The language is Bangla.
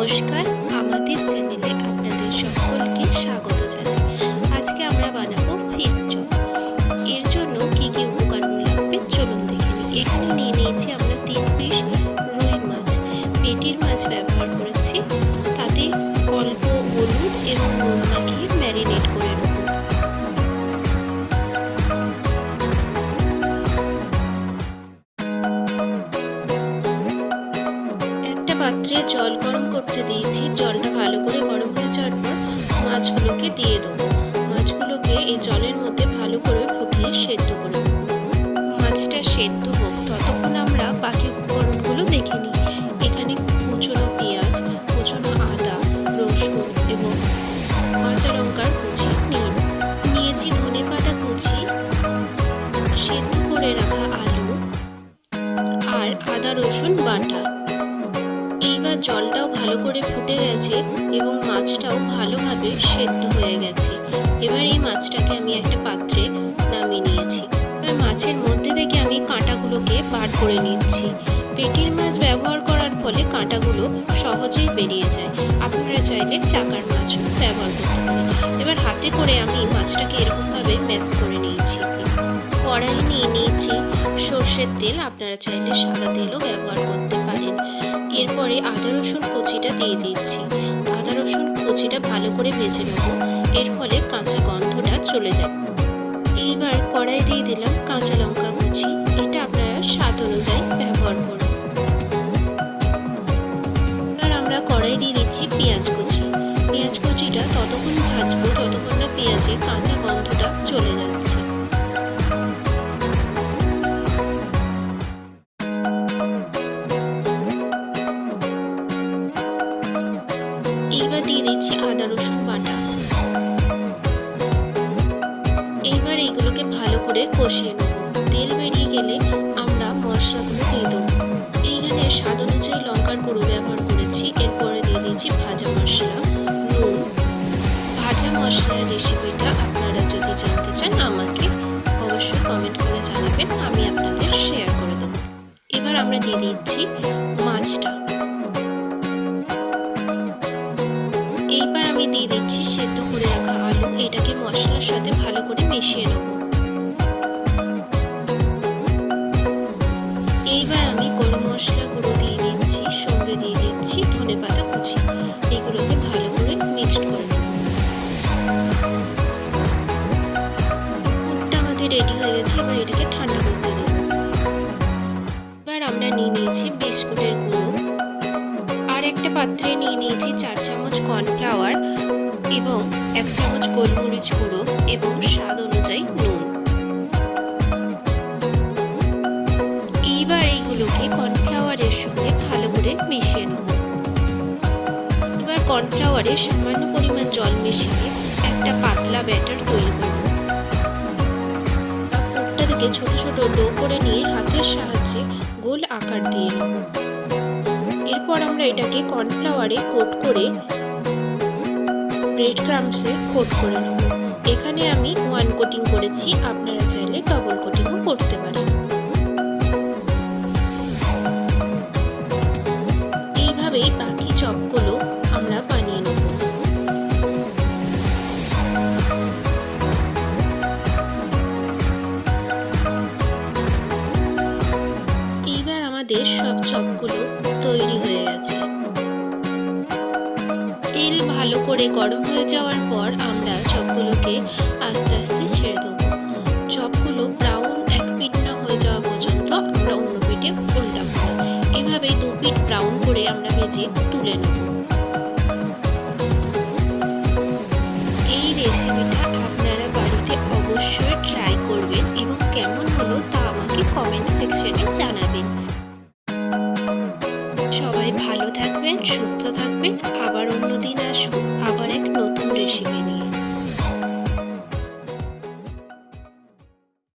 নমস্কার, আমাদের চ্যানেলে আপনাদের সকলকে স্বাগত জানাই। আজকে আমরা বানাবো ফিশ চপ। এর জন্য কি কি উপকরণ লাগবে চলুন দেখে নিই। এখানে নিয়ে নিয়েছি আমরা 3 পিস রুই মাছ। পেটির মাছ ব্যবহার করেছি, তাতে অল্প হলুদ এবং নুন মাখিয়ে ম্যারিনেট করে নেব। পাত্রে জল গরম করতে দিয়েছি। জলটা ভালো করে গরম হয়ে যাওয়ার পর মাছগুলোকে দিয়ে দেবো। মাছগুলোকে এই জলের মধ্যে ভালো করে ফুটিয়ে সেদ্ধ করে নেব। মাছটা সেদ্ধ হোক ততক্ষণ আমরা বাকি উপকরণগুলো দেখে নিই। এখানে কুচনো পেঁয়াজ, কুচনো আদা, রসুন এবং কাঁচা লঙ্কার কুচি নিয়েছি, ধনেপাতা কুচি, সেদ্ধ করে রাখা আলু আর আদা রসুন বাটা। এইবার জলটাও ভালো করে ফুটে গেছে এবং মাছটাও ভালোভাবে সেদ্ধ হয়ে গেছে। এবার এই মাছটাকে আমি একটা পাত্রে নামিয়ে নিয়েছি। এবার মাছের মধ্যে থেকে আমি কাঁটাগুলোকে বার করে নিচ্ছি। পেটির মাছ ব্যবহার করার ফলে কাঁটাগুলো সহজেই বেরিয়ে যায়। আপনারা চাইলে চাকার মাছও ব্যবহার করতে পারেন। এবার হাতে করে আমি মাছটাকে এরকমভাবে ম্যাশ করে নিয়েছি। কড়াই নিয়ে নিয়েছি সর্ষের তেল, আপনারা চাইলে সাদা তেলও ব্যবহার করতে পারেন। এরপরে আদা রসুন কুচিটা দিয়ে দিচ্ছি। আদা রসুন কুচিটা ভালো করে ভেজে নেব, এর ফলে কাঁচা গন্ধটা চলে যাবে। এইবার কড়াই দিয়ে দিলাম কাঁচা লঙ্কা কুচি, এটা আপনারা স্বাদ অনুযায়ী ব্যবহার করুন। এবার আমরা কড়াই দিয়ে দিচ্ছি পেঁয়াজ কুচি। পেঁয়াজ কুচিটা ততক্ষণ ভাজবো যতক্ষণ না পেঁয়াজের কাঁচা গন্ধটা চলে যাচ্ছে। এইবার দিয়ে দিচ্ছি আদা রসুন বাটা। এইবার এইগুলোকে ভালো করে কষিয়ে নেব। তেল বেরিয়ে গেলে আমরা মশলাগুলো দিয়ে দেবো। এইখানে স্বাদ অনুযায়ী লঙ্কার গুঁড়ো ব্যবহার করেছি। এরপরে দিয়ে দিচ্ছি ভাজা মশলা, নুন। ভাজা মশলার রেসিপিটা আপনারা যদি জানতে চান আমাকে অবশ্যই কমেন্ট করে জানাবেন, আমি আপনাদের শেয়ার করে দেবো। এবার আমরা দিয়ে দিচ্ছি মাছটা। এইবার আমি দিয়ে দিচ্ছি সেদ্ধ করে রাখা আলু। এটাকে মশলার সাথে ভালো করে মিশিয়ে নেব। এইবার আমি গরম মশলা গুঁড়ো দিয়ে দিচ্ছি, সঙ্গে দিয়ে দিচ্ছি ধনেপাতা কুচি। এগুলোকে ভালো করে মিক্সড করে নেব। পুরটা আমাদের রেডি হয়ে গেছে। এবার এটাকে ঠান্ডা করতে দেব। এবার আমরা নিয়ে নিয়েছি বিস্কুটের গুঁড়ো। আর একটা পাত্রে নিয়ে নিয়েছি 4 চামচ কর্নফ্লাওয়ার এবং 1 চামচ গোলমরিচ গুঁড়ো এবং স্বাদ অনুযায়ী নুন। এইবার এইগুলোকে কর্নফ্লাওয়ারের সঙ্গে ভালো করে মিশিয়ে নেব। এবার কর্নফ্লাওয়ারে সামান্য পরিমাণ জল মিশিয়ে একটা পাতলা ব্যাটার তৈরি করব। পুরটা থেকে ছোট ছোট ডো করে নিয়ে হাতের সাহায্যে গোল আকার দিয়ে নেব। এরপর আমরা এটাকে কর্নফ্লাওয়ারে কোট করে ব্রেড ক্রাম্বসে কোট করে নেব। এখানে আমি 1 কোটিং করেছি, আপনারা চাইলে ডবল কোটিংও করতে পারেন। এইভাবেই বাকি চপগুলো আমরা বানিয়ে নেব। এইবার আমাদের সব চপগুলো তৈরি হয়ে গেছে। তেল ভালো করে গরম হয়ে যাওয়ার পর আমরা চপগুলোকে আস্তে আস্তে ছেড়ে দেবো। চপগুলো ব্রাউন এক পিঠ না হয়ে যাওয়া পর্যন্ত আমরা অন্য পিঠে উল্টাবো। এভাবেই 2 পিঠ ব্রাউন করে আমরা ভেজে তুলে নেব। এই রেসিপিটা আপনারা বাড়িতে অবশ্যই ট্রাই করবেন এবং কেমন হলো তা আমাকে কমেন্ট সেকশনে জানাবেন। সবাই ভালো থাকবেন, সুস্থ থাকবেন। আবার অন্য দিন আসবো আবার এক নতুন রেসিপি নিয়ে।